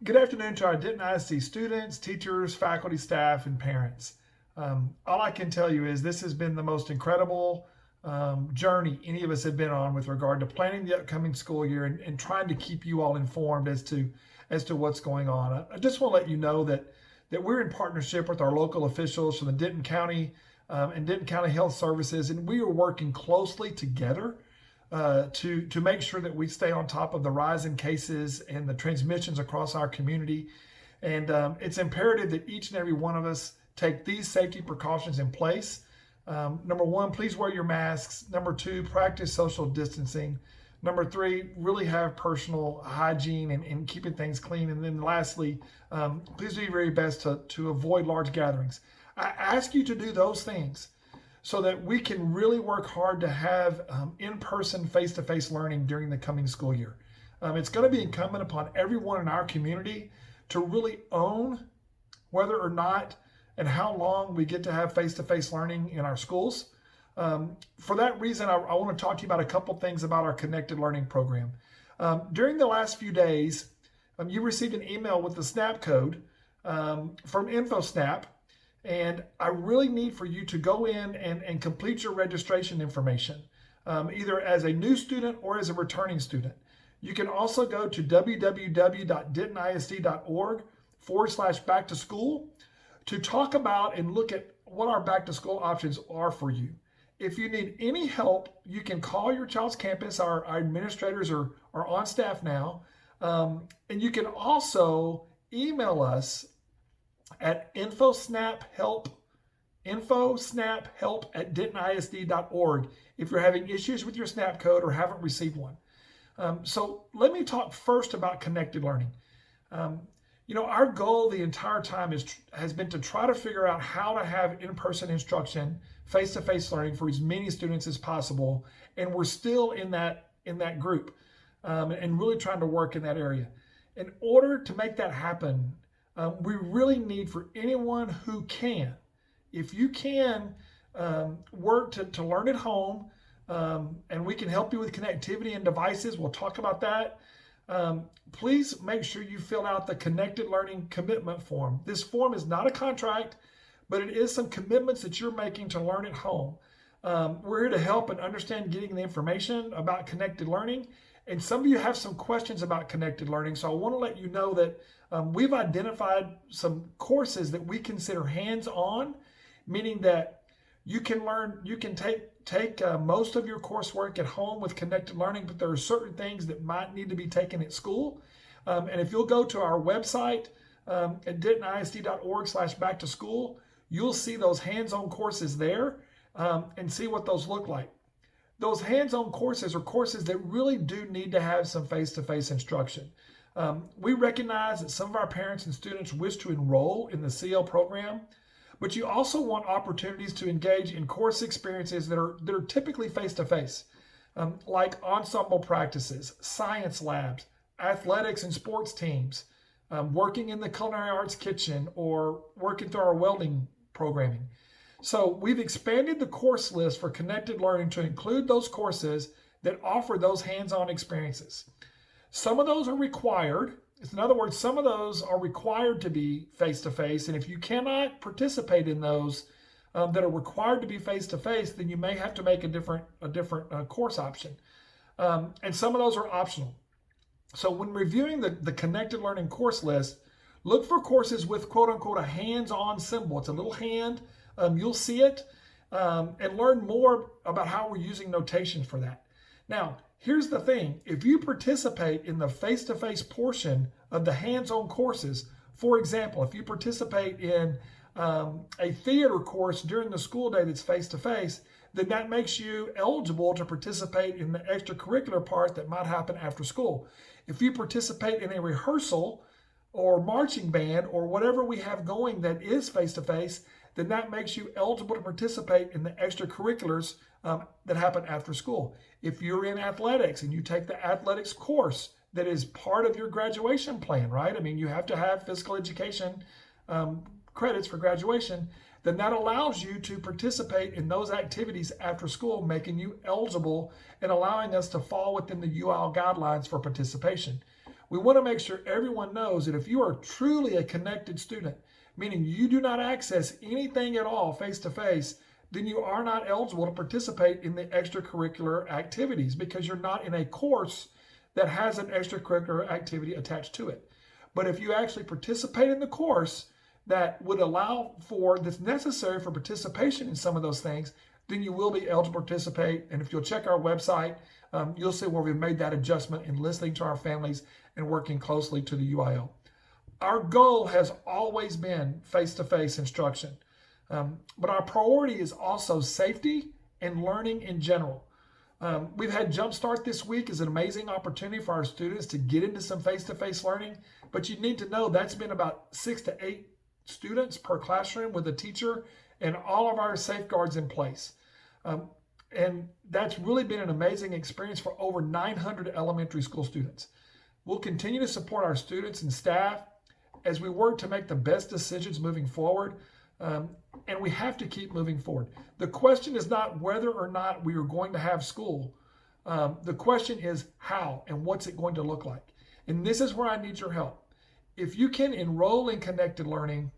Good afternoon to our Denton ISD students, teachers, faculty, staff, and parents. All I can tell you is this has been the most incredible journey any of us have been on with regard to planning the upcoming school year and trying to keep you all informed as to what's going on. I just want to let you know that we're in partnership with our local officials from the Denton County and Denton County Health Services, and we are working closely together to make sure that we stay on top of the rise in cases and the transmissions across our community. And it's imperative that each and every one of us take these safety precautions in place. Number one, please wear your masks. Number two, practice social distancing. Number three, really have personal hygiene and keeping things clean. And then lastly, please do your very best to avoid large gatherings. I ask you to do those things so that we can really work hard to have in-person, face-to-face learning during the coming school year. It's going to be incumbent upon everyone in our community to really own whether or not and how long we get to have face-to-face learning in our schools. For that reason, I want to talk to you about a couple things about our Connected Learning program. During the last few days, you received an email with the SNAP code from InfoSnap. And I really need for you to go in and complete your registration information, either as a new student or as a returning student. You can also go to www.dentonisd.org/back to school to talk about and look at what our back to school options are for you. If you need any help, you can call your child's campus. Our administrators are on staff now. And you can also email us at infosnaphelp@dentonisd.org if you're having issues with your SNAP code or haven't received one. So let me talk first about connected learning. Our goal the entire time has been to try to figure out how to have in-person instruction, face-to-face learning for as many students as possible, and we're still in that group and really trying to work in that area. In order to make that happen, we really need for anyone who can, if you can work to learn at home, and we can help you with connectivity and devices. We'll talk about that. Please make sure you fill out the Connected Learning Commitment Form. This form is not a contract, but it is some commitments that you're making to learn at home. We're here to help and understand getting the information about connected learning. And some of you have some questions about connected learning. So I want to let you know that we've identified some courses that we consider hands-on, meaning that you can take most of your coursework at home with connected learning, but there are certain things that might need to be taken at school. And if you'll go to our website at dentonisd.org/back to school, you'll see those hands-on courses there and see what those look like. Those hands-on courses are courses that really do need to have some face-to-face instruction. We recognize that some of our parents and students wish to enroll in the CL program, but you also want opportunities to engage in course experiences that are typically face-to-face, like ensemble practices, science labs, athletics and sports teams, working in the culinary arts kitchen, or working through our welding programming. So we've expanded the course list for connected learning to include those courses that offer those hands-on experiences. Some of those are required. In other words, some of those are required to be face-to-face. And if you cannot participate in those that are required to be face-to-face, then you may have to make a different course option. And some of those are optional. So when reviewing the connected learning course list, look for courses with quote unquote a hands-on symbol. It's a little hand. You'll see it and learn more about how we're using notation for that. Now, here's the thing. If you participate in the face-to-face portion of the hands-on courses, for example, if you participate in a theater course during the school day that's face-to-face, then that makes you eligible to participate in the extracurricular part that might happen after school. If you participate in a rehearsal or marching band or whatever we have going that is face-to-face, then that makes you eligible to participate in the extracurriculars that happen after school. If you're in athletics and you take the athletics course that is part of your graduation plan, right? I mean, you have to have physical education credits for graduation, then that allows you to participate in those activities after school, making you eligible and allowing us to fall within the UL guidelines for participation. We want to make sure everyone knows that if you are truly a connected student, meaning you do not access anything at all face-to-face, then you are not eligible to participate in the extracurricular activities because you're not in a course that has an extracurricular activity attached to it. But if you actually participate in the course that would allow for, that's necessary for participation in some of those things, then you will be eligible to participate. And if you'll check our website, you'll see where we've made that adjustment in listening to our families and working closely to the UIL. Our goal has always been face-to-face instruction, but our priority is also safety and learning in general. We've had Jumpstart this week as an amazing opportunity for our students to get into some face-to-face learning, but you need to know that's been about 6 to 8 students per classroom with a teacher and all of our safeguards in place. And that's really been an amazing experience for over 900 elementary school students. We'll continue to support our students and staff as we work to make the best decisions moving forward. And we have to keep moving forward. The question is not whether or not we are going to have school. The question is how and what's it going to look like. And this is where I need your help. If you can enroll in Connected Learning,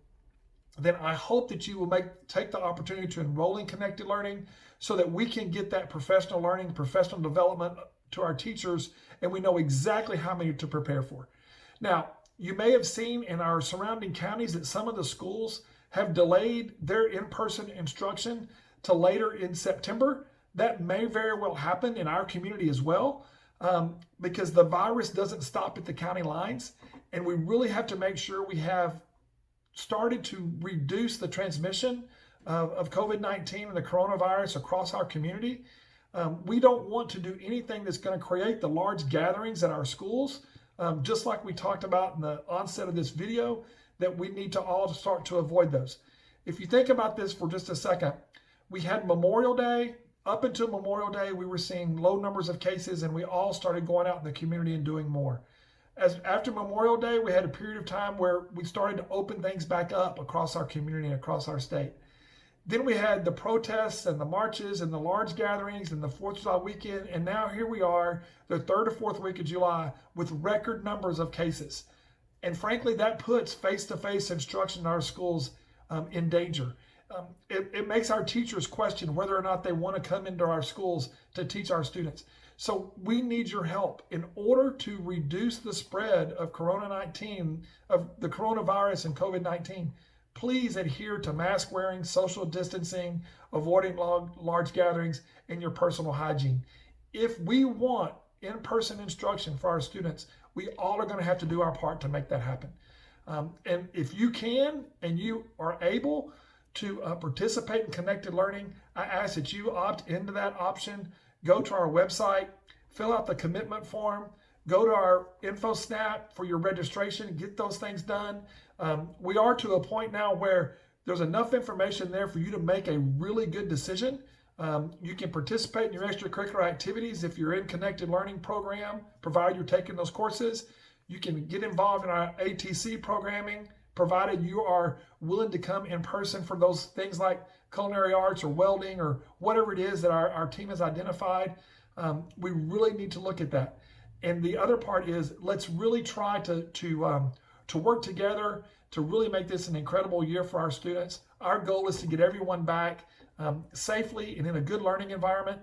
then I hope that you will take the opportunity to enroll in Connected Learning so that we can get that professional learning, professional development to our teachers, and we know exactly how many to prepare for. Now, you may have seen in our surrounding counties that some of the schools have delayed their in-person instruction to later in September. That may very well happen in our community as well, because the virus doesn't stop at the county lines, and we really have to make sure we have started to reduce the transmission of COVID-19 and the coronavirus across our community. We don't want to do anything that's going to create the large gatherings at our schools, just like we talked about in the onset of this video, that we need to all start to avoid those. If you think about this for just a second, we had Memorial Day. Up until Memorial Day, we were seeing low numbers of cases, and we all started going out in the community and doing more. After Memorial Day, we had a period of time where we started to open things back up across our community and across our state. Then we had the protests and the marches and the large gatherings and the 4th of July weekend, and now here we are, the 3rd or 4th week of July, with record numbers of cases. And frankly, that puts face-to-face instruction in our schools in danger. It makes our teachers question whether or not they want to come into our schools to teach our students. So we need your help in order to reduce the spread of coronavirus and COVID-19. Please adhere to mask wearing, social distancing, avoiding large gatherings, and your personal hygiene. If we want in-person instruction for our students, we all are going to have to do our part to make that happen. And if you can and you are able to participate in Connected Learning, I ask that you opt into that option. Go to our website, fill out the commitment form, go to our InfoSnap for your registration, get those things done. We are to a point now where there's enough information there for you to make a really good decision. You can participate in your extracurricular activities if you're in Connected Learning program, provided you're taking those courses. You can get involved in our ATC programming, provided you are willing to come in person for those things like culinary arts or welding or whatever it is that our team has identified. We really need to look at that. And the other part is, let's really try to work together to really make this an incredible year for our students. Our goal is to get everyone back safely and in a good learning environment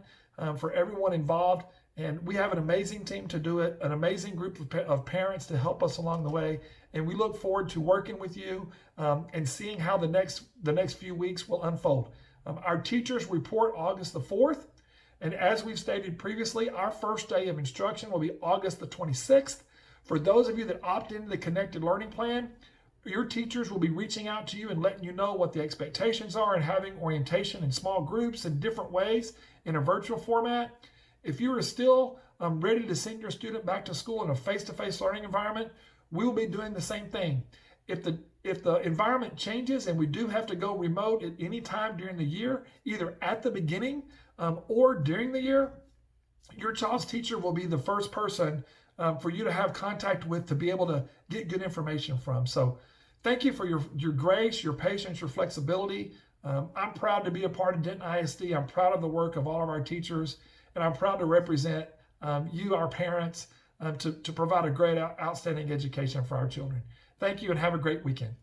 for everyone involved. And we have an amazing team to do it, an amazing group of parents to help us along the way. And we look forward to working with you and seeing how the next few weeks will unfold. Our teachers report August the 4th. And as we've stated previously, our first day of instruction will be August the 26th. For those of you that opt into the Connected Learning Plan, your teachers will be reaching out to you and letting you know what the expectations are and having orientation in small groups in different ways in a virtual format. If you are still ready to send your student back to school in a face-to-face learning environment, we will be doing the same thing. If the environment changes and we do have to go remote at any time during the year, either at the beginning or during the year, your child's teacher will be the first person for you to have contact with to be able to get good information from. So thank you for your grace, your patience, your flexibility. I'm proud to be a part of Denton ISD. I'm proud of the work of all of our teachers, and I'm proud to represent you, our parents, to provide a great, outstanding education for our children. Thank you and have a great weekend.